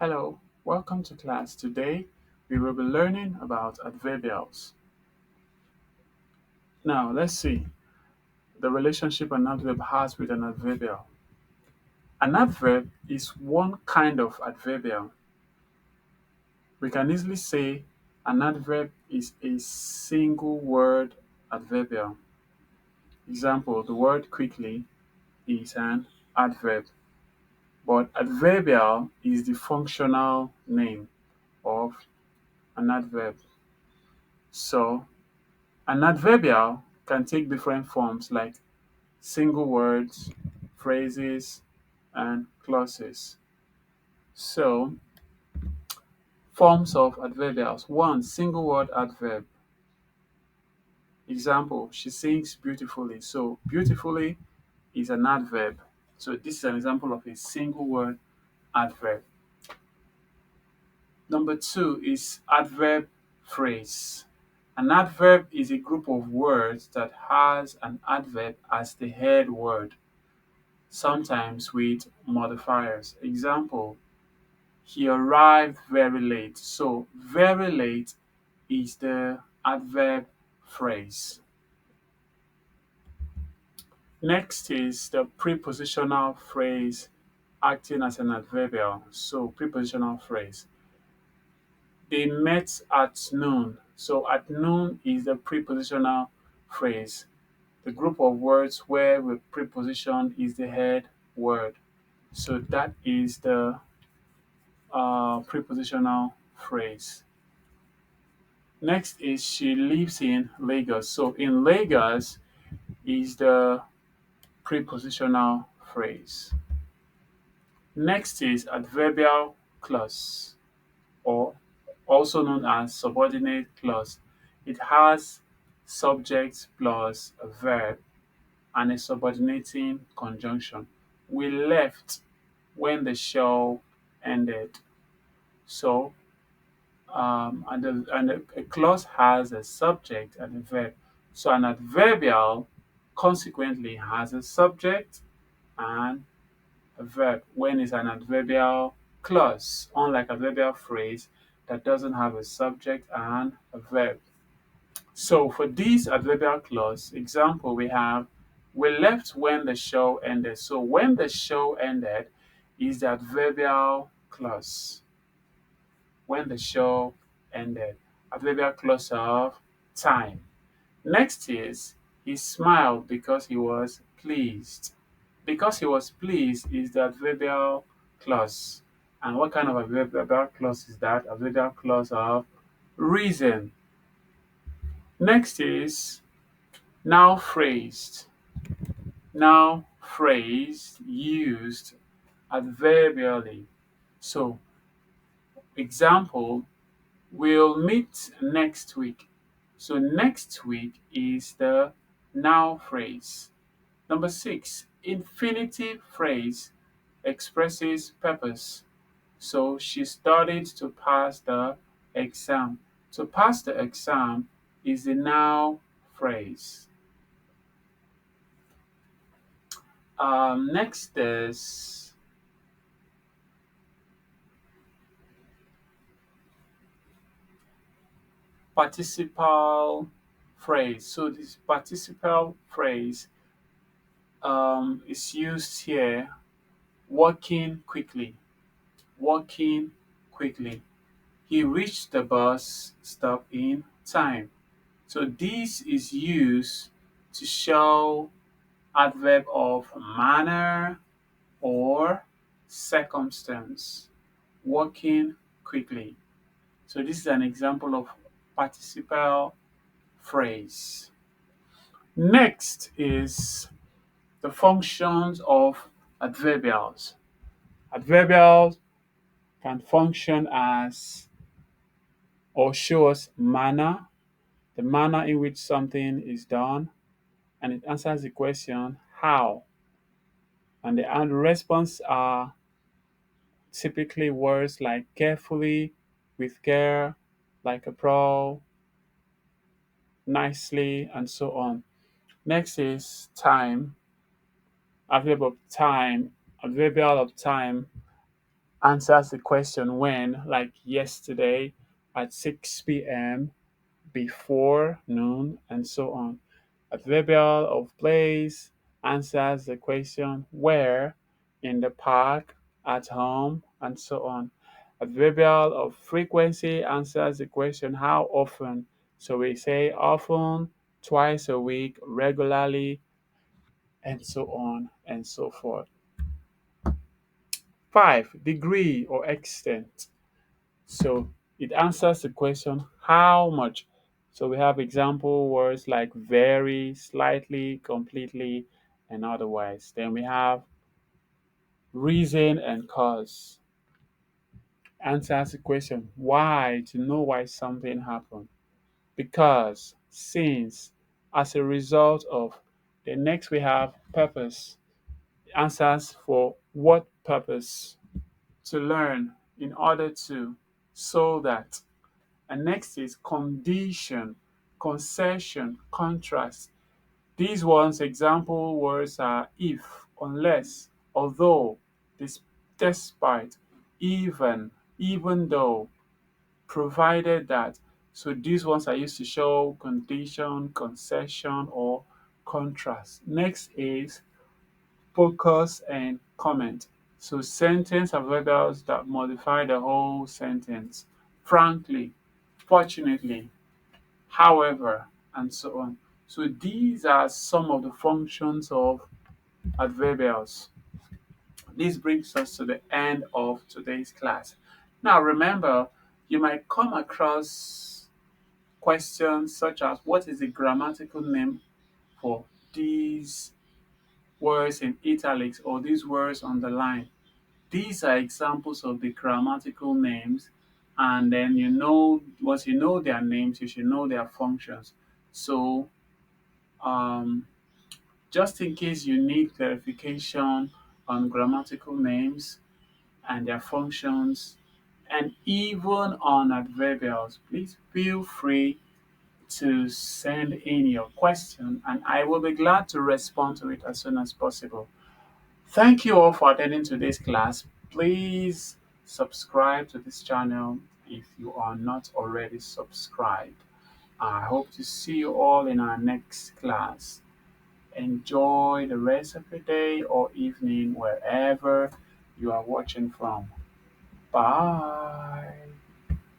Hello, welcome to class. Today we will be learning about adverbials. Now, let's see the relationship an adverb has with an adverbial. An adverb is one kind of adverbial. We can easily say an adverb is a single word adverbial. Example, the word quickly is an adverb, but adverbial is the functional name of an adverb. So, an adverbial can take different forms like single words, phrases, and clauses. So, forms of adverbials. One, single word adverb. Example, she sings beautifully. So, beautifully is an adverb. So, this is an example of a single word adverb. Number two is adverb phrase. An adverb is a group of words that has an adverb as the head word, sometimes with modifiers. Example, he arrived very late. So, very late is the adverb phrase. Next is the prepositional phrase acting as an adverbial. So, prepositional phrase. They met at noon. So, at noon is the prepositional phrase, the group of words where the preposition is the head word. So, that is the prepositional phrase. Next is she lives in Lagos. So in Lagos is the prepositional phrase. Next is adverbial clause, or also known as subordinate clause. It has subject plus a verb and a subordinating conjunction. We left when the show ended. So a clause has a subject and a verb. So an adverbial consequently has a subject and a verb when it's an adverbial clause, unlike adverbial phrase that doesn't have a subject and a verb. So for this adverbial clause, example we have we left when the show ended. So when the show ended is the adverbial clause, when the show ended. Adverbial clause of time. Next is he smiled because he was pleased. Because he was pleased is the adverbial clause. And what kind of adverbial clause is that? Adverbial clause of reason. Next is now phrased. Now phrased used adverbially. So example, we'll meet next week. So next week is the now phrase. Number six, infinitive phrase expresses purpose. So she studied to pass the exam. To pass the exam is the now phrase. Next is participial phrase. So this participial phrase is used here, walking quickly. Walking quickly. He reached the bus stop in time. So this is used to show adverb of manner or circumstance. Walking quickly. So this is an example of participial phrase. Next is the functions of adverbials. Adverbials can function as or show us manner, the manner in which something is done, and it answers the question how. And the response are typically words like carefully, with care, like a pro, nicely, and so on. Next is time, adverb of time, adverbial of time answers the question when, like yesterday at 6 p.m., before noon, and so on. Adverbial of place answers the question where, in the park, at home, and so on. Adverbial of frequency answers the question how often. So we say often, twice a week, regularly, and so on and so forth. 5. Degree or extent. So it answers the question how much. So we have example words like very, slightly, completely, and otherwise. Then we have reason and cause. Answers the question why, to know why something happened. Because, since, as a result of. Then next we have purpose. Answers for what purpose. To learn, in order to, so that. And next is condition, concession, contrast. These ones, example words are if, unless, although, despite, even though, provided that. So these ones are used to show condition, concession, or contrast. Next is focus and comment. So sentence adverbials that modify the whole sentence. Frankly, fortunately, however, and so on. So these are some of the functions of adverbials. This brings us to the end of today's class. Now remember, you might come across questions such as what is the grammatical name for these words in italics or these words on the line. These are examples of the grammatical names, and then once you know their names, you should know their functions. So um, just in case you need clarification on grammatical names and their functions, and even on adverbials, please feel free to send in your question, and I will be glad to respond to it as soon as possible. Thank you all for attending today's class. Please subscribe to this channel if you are not already subscribed. I hope to see you all in our next class. Enjoy the rest of your day or evening wherever you are watching from. Bye.